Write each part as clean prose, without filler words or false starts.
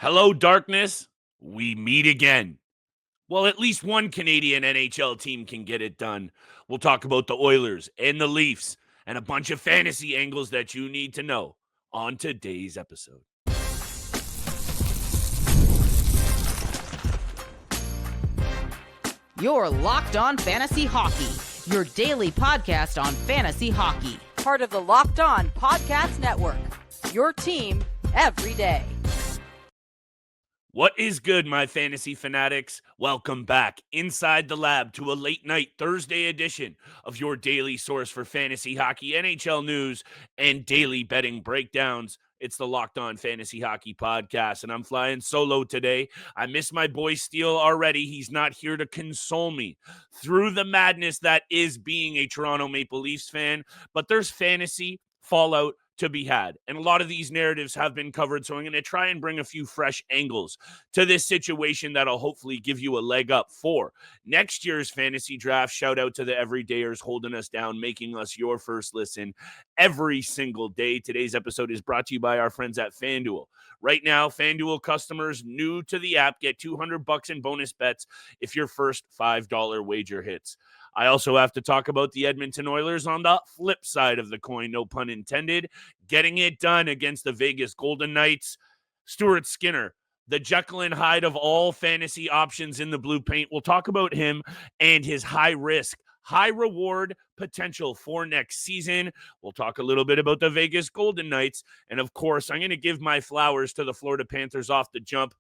Hello, darkness. We meet again. Well, at least one Canadian NHL team can get it done. We'll talk about the Oilers and the Leafs and a bunch of fantasy angles that you need to know on today's episode. You're Locked On Fantasy Hockey, your daily podcast on fantasy hockey. Part of the Locked On Podcast Network, your team every day. What is good, my fantasy fanatics? Welcome back inside the lab to a late night Thursday edition of your daily source for fantasy hockey, NHL news, and daily betting breakdowns. It's the Locked On Fantasy Hockey Podcast, and I'm flying solo today. I miss my boy Steele already. He's not here to console me through the madness that is being a Toronto Maple Leafs fan, but there's fantasy fallout to be had. And a lot of these narratives have been covered, so I'm going to try and bring a few fresh angles to this situation that'll hopefully give you a leg up for next year's fantasy draft. Shout out to the everydayers holding us down, making us your first listen every single day. Today's episode is brought to you by our friends at FanDuel. Right now, FanDuel customers new to the app get $200 in bonus bets if your first $5 wager hits. I also have to talk about the Edmonton Oilers on the flip side of the coin, no pun intended, getting it done against the Vegas Golden Knights. Stuart Skinner, the Jekyll and Hyde of all fantasy options in the blue paint. We'll talk about him and his high risk, high reward potential for next season. We'll talk a little bit about the Vegas Golden Knights. And of course, I'm going to give my flowers to the Florida Panthers off the jump.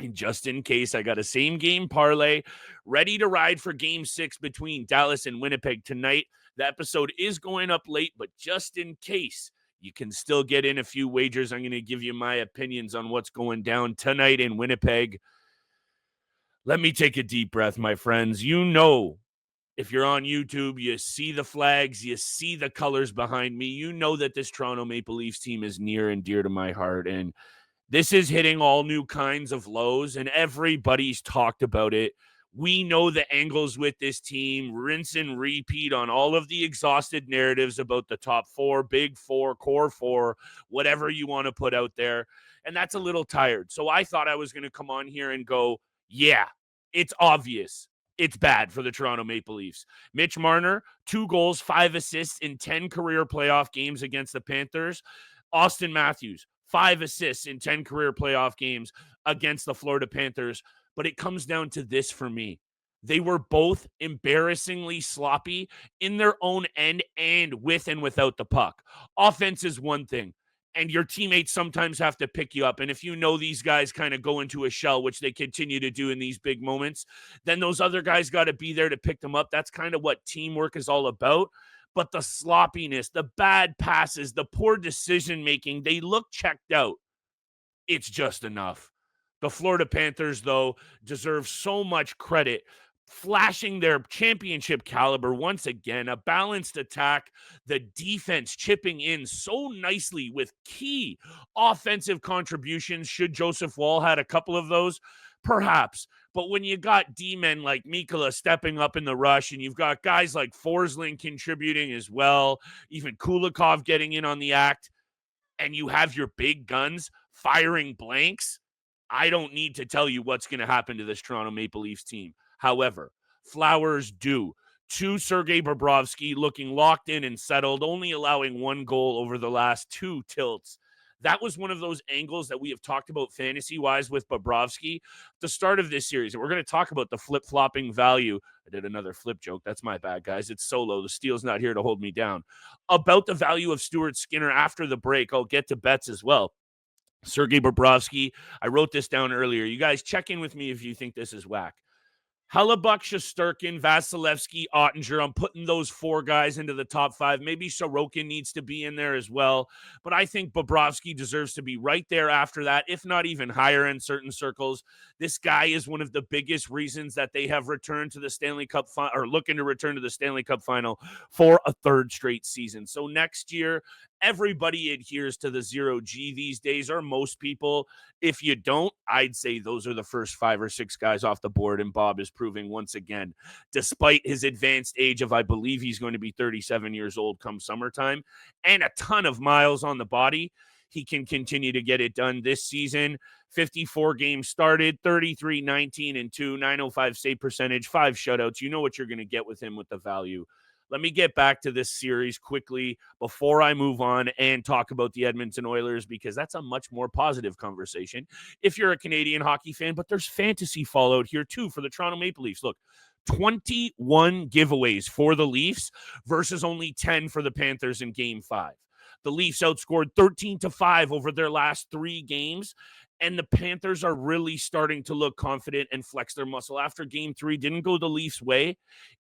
And just in case, I got a same game parlay ready to ride for game 6 between Dallas and Winnipeg tonight. The episode is going up late, but just in case, you can still get in a few wagers. I'm going to give you my opinions on what's going down tonight in Winnipeg. Let me take a deep breath, my friends. You know, if you're on YouTube, you see the flags, you see the colors behind me. You know that this Toronto Maple Leafs team is near and dear to my heart, and this is hitting all new kinds of lows, and everybody's talked about it. We know the angles with this team, rinse and repeat on all of the exhausted narratives about the top 4, big 4, core 4, whatever you want to put out there. And that's a little tired. So I thought I was going to come on here and go, yeah, it's obvious. It's bad for the Toronto Maple Leafs. Mitch Marner, 2 goals, 5 assists in 10 career playoff games against the Panthers. Auston Matthews, 5 assists in 10 career playoff games against the Florida Panthers. But it comes down to this for me. They were both embarrassingly sloppy in their own end and with and without the puck. Offense is one thing, and your teammates sometimes have to pick you up. And if you know these guys kind of go into a shell, which they continue to do in these big moments, then those other guys got to be there to pick them up. That's kind of what teamwork is all about. But the sloppiness, the bad passes, the poor decision-making, they look checked out. It's just enough. The Florida Panthers, though, deserve so much credit, flashing their championship caliber once again, a balanced attack, the defense chipping in so nicely with key offensive contributions. Should Joseph Wall had a couple of those? Perhaps. But when you got D-men like Mikkola stepping up in the rush, and you've got guys like Forsling contributing as well, even Kulikov getting in on the act, and you have your big guns firing blanks, I don't need to tell you what's going to happen to this Toronto Maple Leafs team. However, flowers due to Sergey Bobrovsky, looking locked in and settled, only allowing 1 goal over the last 2 tilts. That was one of those angles that we have talked about fantasy-wise with Bobrovsky at the start of this series. And we're going to talk about the flip-flopping value. I did another flip joke. That's my bad, guys. It's solo. The Steel's not here to hold me down. About the value of Stuart Skinner after the break. I'll get to bets as well. Sergey Bobrovsky, I wrote this down earlier. You guys check in with me if you think this is whack. Hellebuyck, Shesterkin, Vasilevsky, Ottinger. I'm putting those 4 guys into the top 5. Maybe Sorokin needs to be in there as well. But I think Bobrovsky deserves to be right there after that, if not even higher in certain circles. This guy is one of the biggest reasons that they have returned to the Stanley Cup or looking to return to the Stanley Cup final for a 3rd straight season. So next year, everybody adheres to the 0G these days, or most people. If you don't, I'd say those are the first 5 or 6 guys off the board, and Bob is proving once again, despite his advanced age of, I believe he's going to be 37 years old come summertime, and a ton of miles on the body, he can continue to get it done this season. 54 games started, 33, 19, and 2, 905 save percentage, 5 shutouts. You know what you're going to get with him with the value. Let me get back to this series quickly before I move on and talk about the Edmonton Oilers, because that's a much more positive conversation if you're a Canadian hockey fan, but there's fantasy fallout here too for the Toronto Maple Leafs. Look, 21 giveaways for the Leafs versus only 10 for the Panthers in Game 5. The Leafs outscored 13-5 over their last 3 games, and the Panthers are really starting to look confident and flex their muscle. After Game 3 didn't go the Leafs' way,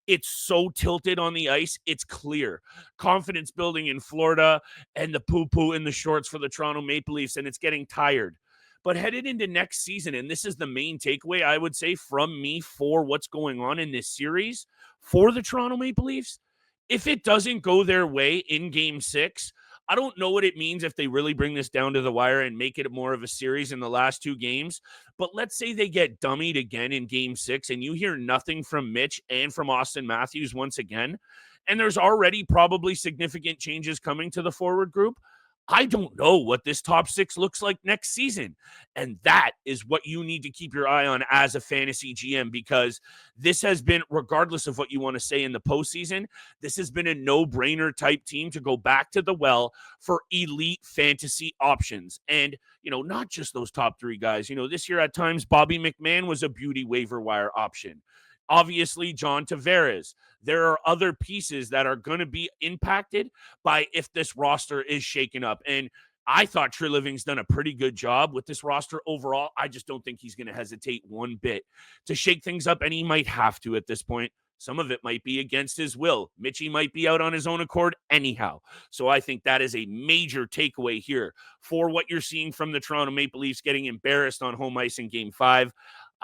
it's so tilted on the ice, it's clear. Confidence building in Florida and the poo-poo in the shorts for the Toronto Maple Leafs, and it's getting tired. But headed into next season, and this is the main takeaway, I would say, from me for what's going on in this series for the Toronto Maple Leafs, if it doesn't go their way in Game 6, I don't know what it means if they really bring this down to the wire and make it more of a series in the last 2 games. But let's say they get dummied again in Game 6 and you hear nothing from Mitch and from Auston Matthews once again, and there's already probably significant changes coming to the forward group. I don't know what this top 6 looks like next season. And that is what you need to keep your eye on as a fantasy GM, because this has been, regardless of what you want to say in the postseason, this has been a no-brainer type team to go back to the well for elite fantasy options. And, not just those top 3 guys. This year at times, Bobby McMahon was a beauty waiver wire option. Obviously, John Tavares. There are other pieces that are going to be impacted by if this roster is shaken up. And I thought Treliving's done a pretty good job with this roster overall. I just don't think he's going to hesitate one bit to shake things up, and he might have to at this point. Some of it might be against his will. Mitchie might be out on his own accord anyhow. So I think that is a major takeaway here for what you're seeing from the Toronto Maple Leafs getting embarrassed on home ice in Game 5.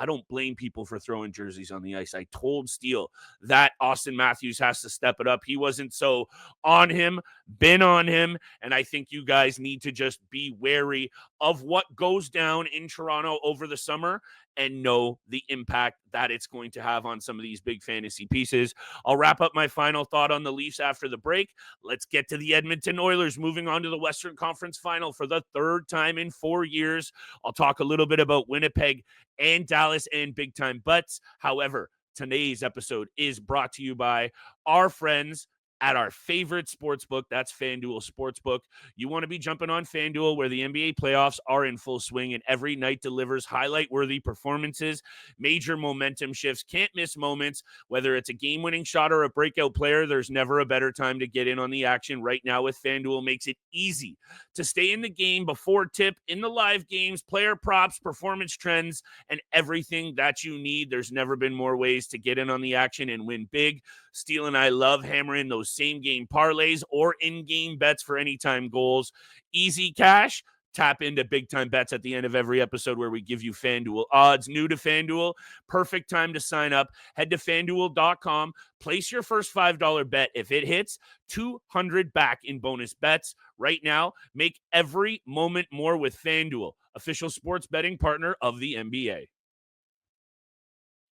I don't blame people for throwing jerseys on the ice. I told Steele that Auston Matthews has to step it up. He wasn't so on him, been on him, and I think you guys need to just be wary of what goes down in Toronto over the summer and know the impact that it's going to have on some of these big fantasy pieces. I'll wrap up my final thought on the Leafs after the break. Let's get to the Edmonton Oilers, moving on to the Western Conference Final for the 3rd time in 4 years. I'll talk a little bit about Winnipeg and Dallas and big time butts. However, today's episode is brought to you by our friends at our favorite sportsbook. That's FanDuel Sportsbook. You want to be jumping on FanDuel, where the NBA playoffs are in full swing and every night delivers highlight-worthy performances, major momentum shifts, can't miss moments. Whether it's a game-winning shot or a breakout player, there's never a better time to get in on the action. Right now with FanDuel makes it easy to stay in the game before tip, in the live games, player props, performance trends, and everything that you need. There's never been more ways to get in on the action and win big. Steele and I love hammering those same-game parlays or in-game bets for anytime goals. Easy cash. Tap into big-time bets at the end of every episode where we give you FanDuel odds. New to FanDuel, perfect time to sign up. Head to FanDuel.com. Place your first $5 bet. If it hits, $200 back in bonus bets. Right now, make every moment more with FanDuel, official sports betting partner of the NBA.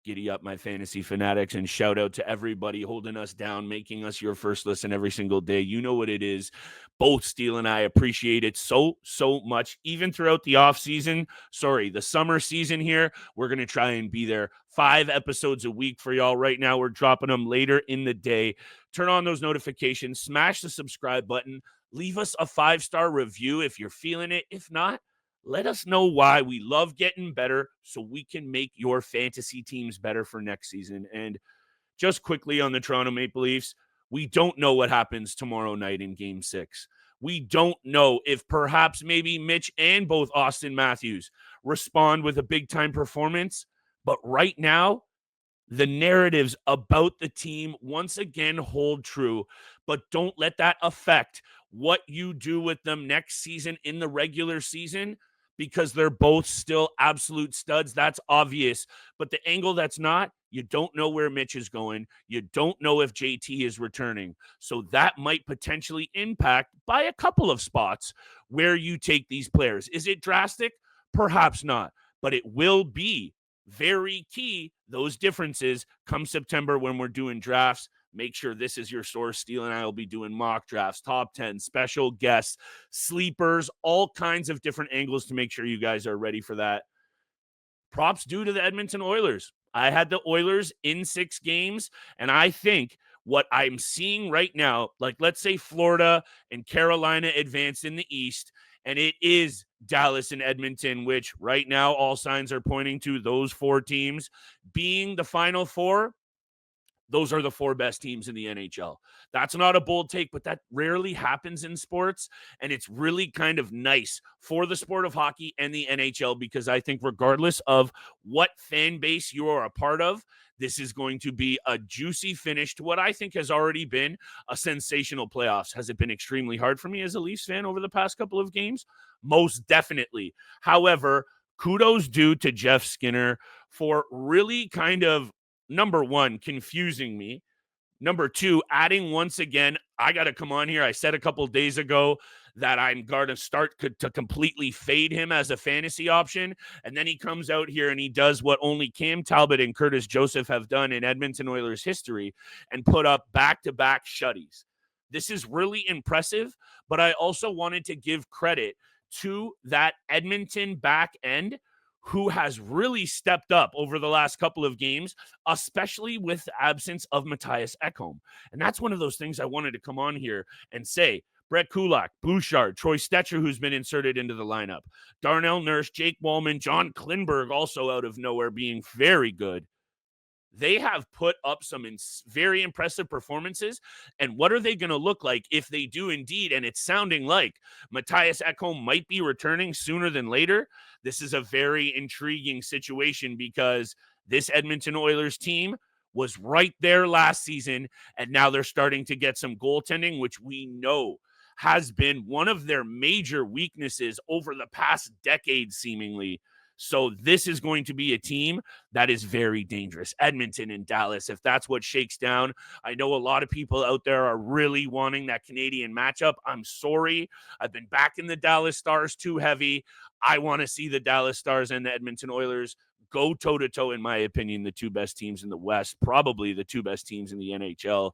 Giddy up, my fantasy fanatics, and shout out to everybody holding us down, making us your first listen every single day. You know what it is. Both Steele and I appreciate it so much, even throughout the the summer season here. We're going to try and be there 5 episodes a week for y'all. Right now, we're dropping them later in the day. Turn on those notifications, smash the subscribe button, leave us a 5-star review if you're feeling it. If not, let us know why. We love getting better so we can make your fantasy teams better for next season. And just quickly on the Toronto Maple Leafs, we don't know what happens tomorrow night in Game 6. We don't know if perhaps maybe Mitch and both Auston Matthews respond with a big-time performance. But right now, the narratives about the team once again hold true, but don't let that affect what you do with them next season in the regular season, because they're both still absolute studs. That's obvious. But the angle that's not, you don't know where Mitch is going. You don't know if JT is returning. So that might potentially impact by a couple of spots where you take these players. Is it drastic? Perhaps not. But it will be very key, those differences, come September when we're doing drafts. make sure this is your source. Steele and I will be doing mock drafts, top 10, special guests, sleepers, all kinds of different angles to make sure you guys are ready for that. Props due to the Edmonton Oilers. I had the Oilers in 6 games, and I think what I'm seeing right now, like let's say Florida and Carolina advance in the East, and it is Dallas and Edmonton, which right now all signs are pointing to those 4 teams being the Final Four. Those are the 4 best teams in the NHL. That's not a bold take, but that rarely happens in sports. And it's really kind of nice for the sport of hockey and the NHL, because I think regardless of what fan base you are a part of, this is going to be a juicy finish to what I think has already been a sensational playoffs. Has it been extremely hard for me as a Leafs fan over the past couple of games? Most definitely. However, kudos due to Jeff Skinner for really kind of, number 1, confusing me. Number 2, adding once again, I got to come on here. I said a couple days ago that I'm going to start to completely fade him as a fantasy option. And then he comes out here and he does what only Cam Talbot and Curtis Joseph have done in Edmonton Oilers history and put up back-to-back shutties. This is really impressive, but I also wanted to give credit to that Edmonton back end who has really stepped up over the last couple of games, especially with the absence of Matthias Ekholm. And that's one of those things I wanted to come on here and say. Brett Kulak, Bouchard, Troy Stetcher, who's been inserted into the lineup, Darnell Nurse, Jake Wallman, John Klingberg, also out of nowhere, being very good. They have put up some very impressive performances. And what are they going to look like if they do indeed? And it's sounding like Matthias Ekholm might be returning sooner than later. This is a very intriguing situation because this Edmonton Oilers team was right there last season, and now they're starting to get some goaltending, which we know has been one of their major weaknesses over the past decade, seemingly. So this is going to be a team that is very dangerous. Edmonton and Dallas, if that's what shakes down. I know a lot of people out there are really wanting that Canadian matchup. I'm sorry. I've been backing the Dallas Stars too heavy. I want to see the Dallas Stars and the Edmonton Oilers go toe-to-toe, in my opinion, the 2 best teams in the West, probably the 2 best teams in the NHL.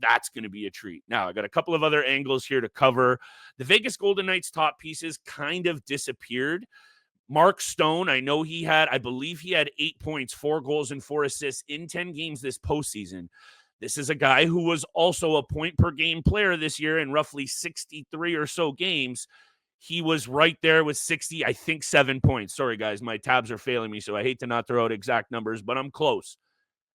That's going to be a treat. Now, I got a couple of other angles here to cover. The Vegas Golden Knights top pieces kind of disappeared. Mark Stone, I believe he had 8 points, 4 goals, and 4 assists in 10 games this postseason. This is a guy who was also a point-per-game player this year in roughly 63 or so games. He was right there with 7 points. Sorry, guys, my tabs are failing me, so I hate to not throw out exact numbers, but I'm close.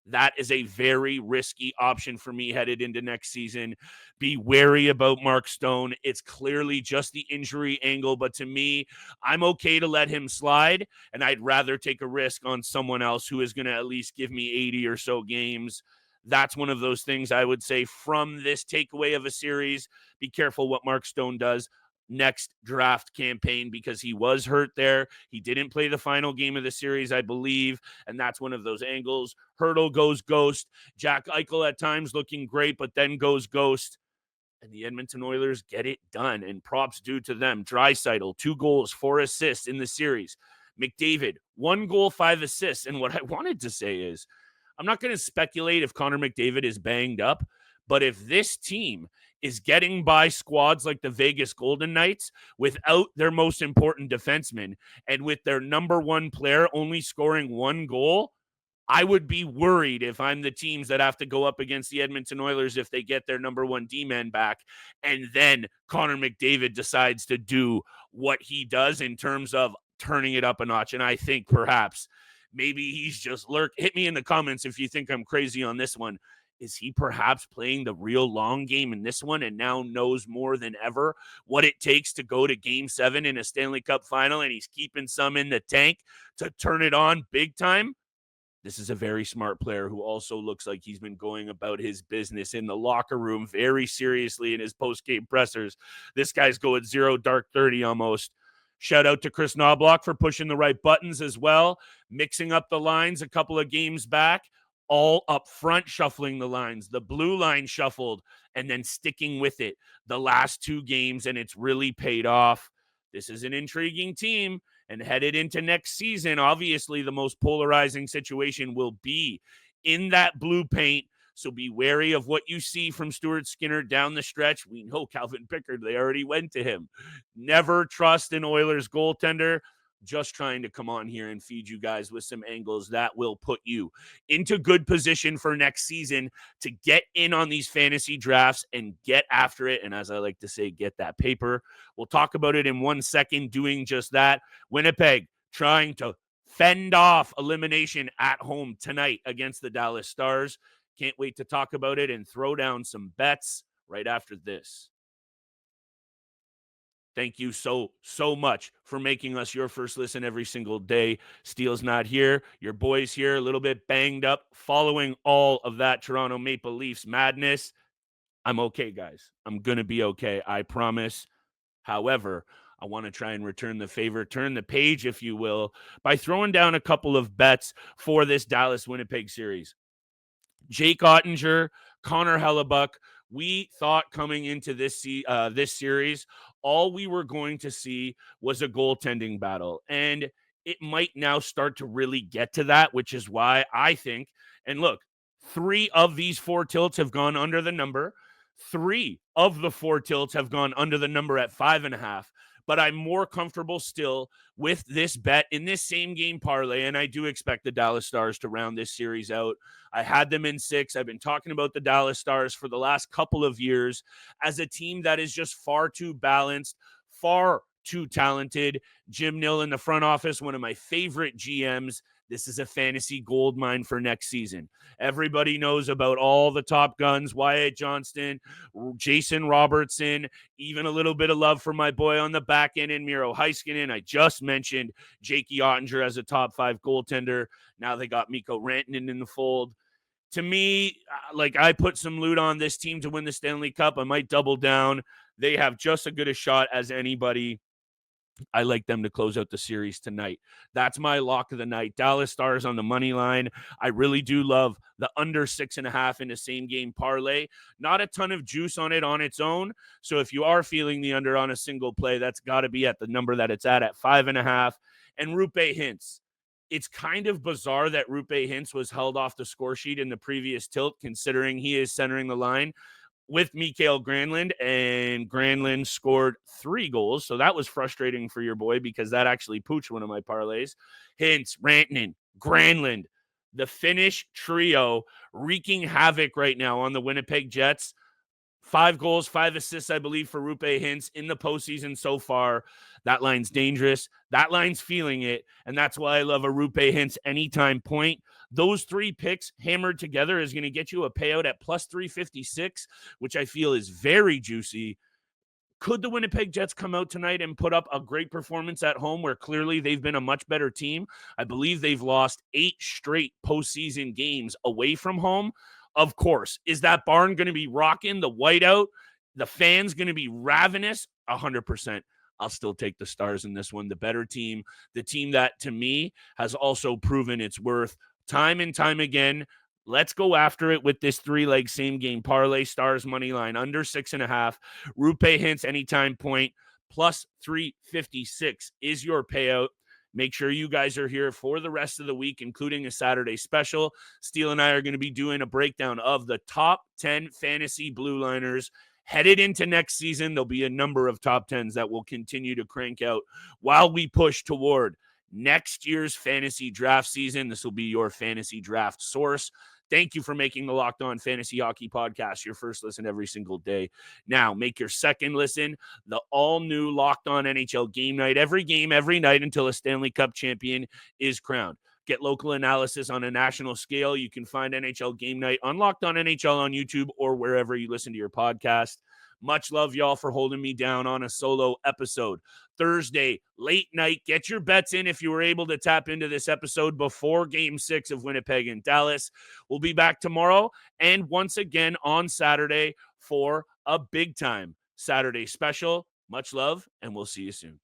That is a very risky option for me headed into next season. Be wary about Mark Stone. It's clearly just the injury angle, but to me, I'm okay to let him slide, and I'd rather take a risk on someone else who is going to at least give me 80 or so games. That's one of those things I would say from this takeaway of a series. Be careful what Mark Stone does next draft campaign because he was hurt there. He didn't play the final game of the series, I believe, and that's one of those angles. Hurdle goes ghost. Jack Eichel at times looking great, but then goes ghost. And the Edmonton Oilers get it done, and props due to them. Draisaitl, 2 goals, 4 assists in the series. McDavid, 1 goal, 5 assists. And what I wanted to say is, I'm not going to speculate if Connor McDavid is banged up, but if this team is getting by squads like the Vegas Golden Knights without their most important defenseman and with their number 1 player only scoring 1 goal, I would be worried if I'm the teams that have to go up against the Edmonton Oilers if they get their number 1 D-man back and then Connor McDavid decides to do what he does in terms of turning it up a notch. And I think perhaps maybe he's just hit me in the comments if you think I'm crazy on this one. Is he perhaps playing the real long game in this one and now knows more than ever what it takes to go to Game 7 in a Stanley Cup final, and he's keeping some in the tank to turn it on big time? This is a very smart player who also looks like he's been going about his business in the locker room very seriously in his post-game pressers. This guy's going 0 dark 30 almost. Shout out to Chris Knobloch for pushing the right buttons as well, mixing up the lines a couple of games back. All up front, shuffling the lines, the blue line shuffled, and then sticking with it the last 2 games, and it's really paid off. This is an intriguing team, and headed into next season, obviously the most polarizing situation will be in that blue paint. So be wary of what you see from Stuart Skinner down the stretch. We know Calvin Pickard, they already went to him. Never trust an Oilers goaltender. Just trying to come on here and feed you guys with some angles that will put you into good position for next season to get in on these fantasy drafts and get after it. And as I like to say, get that paper. We'll talk about it in 1 second, doing just that. Winnipeg trying to fend off elimination at home tonight against the Dallas Stars. Can't wait to talk about it and throw down some bets right after this. Thank you so much for making us your first listen every single day. Steele's not here. Your boy's here, a little bit banged up, following all of that Toronto Maple Leafs madness. I'm okay, guys. I'm going to be okay. I promise. However, I want to try and return the favor, turn the page, if you will, by throwing down a couple of bets for this Dallas-Winnipeg series. Jake Ottinger, Connor Hellebuck. We thought coming into this series, all we were going to see was a goaltending battle. And it might now start to really get to that, which is why I think, and look, 3 of these 4 tilts have gone under the number. 3 of the 4 tilts have gone under the number at 5.5. But I'm more comfortable still with this bet in this same game parlay, and I do expect the Dallas Stars to round this series out. I had them in 6. I've been talking about the Dallas Stars for the last couple of years as a team that is just far too balanced, far too talented. Jim Nill in the front office, one of my favorite GMs. This is a fantasy gold mine for next season. Everybody knows about all the top guns, Wyatt Johnston, Jason Robertson, even a little bit of love for my boy on the back end in Miro Heiskanen. I just mentioned Jakey Ottinger as a top 5 goaltender. Now they got Mikko Rantanen in the fold. To me, like, I put some loot on this team to win the Stanley Cup. I might double down. They have just as good a shot as anybody. I like them to close out the series tonight. That's my lock of the night. Dallas Stars on the money line. I really do love the under 6.5 in the same game parlay. Not a ton of juice on it on its own. So if you are feeling the under on a single play, that's got to be at the number that it's at 5.5. And Roope Hintz. It's kind of bizarre that Roope Hintz was held off the score sheet in the previous tilt, considering he is centering the line with Mikael Granlund, and Granlund scored 3 goals. So that was frustrating for your boy because that actually pooched one of my parlays. Hintz, Rantanen, Granlund, the Finnish trio wreaking havoc right now on the Winnipeg Jets. 5 goals, 5 assists, I believe, for Roope Hintz in the postseason so far. That line's dangerous. That line's feeling it, and that's why I love a Roope Hintz anytime point. Those 3 picks hammered together is going to get you a payout at plus 356, which I feel is very juicy. Could the Winnipeg Jets come out tonight and put up a great performance at home where clearly they've been a much better team? I believe they've lost 8 straight postseason games away from home. Of course. Is that barn going to be rocking, the whiteout? The fans going to be ravenous? 100%. I'll still take the Stars in this one. The better team, the team that, to me, has also proven its worth time and time again. Let's go after it with this 3-leg same game parlay. Stars money line under 6.5. Roope Hintz anytime point plus 356 is your payout. Make sure you guys are here for the rest of the week, including a Saturday special. Steele and I are going to be doing a breakdown of the top 10 fantasy blue liners headed into next season. There'll be a number of top 10s that will continue to crank out while we push toward next year's fantasy draft season. This will be your fantasy draft source. Thank you for making the Locked On Fantasy Hockey Podcast your first listen every single day. Now, make your second listen the all-new Locked On NHL Game Night. Every game, every night until a Stanley Cup champion is crowned. Get local analysis on a national scale. You can find NHL Game Night on Locked On NHL on YouTube or wherever you listen to your podcast. Much love, y'all, for holding me down on a solo episode. Thursday, late night. Get your bets in if you were able to tap into this episode before Game 6 of Winnipeg and Dallas. We'll be back tomorrow and once again on Saturday for a big-time Saturday special. Much love, and we'll see you soon.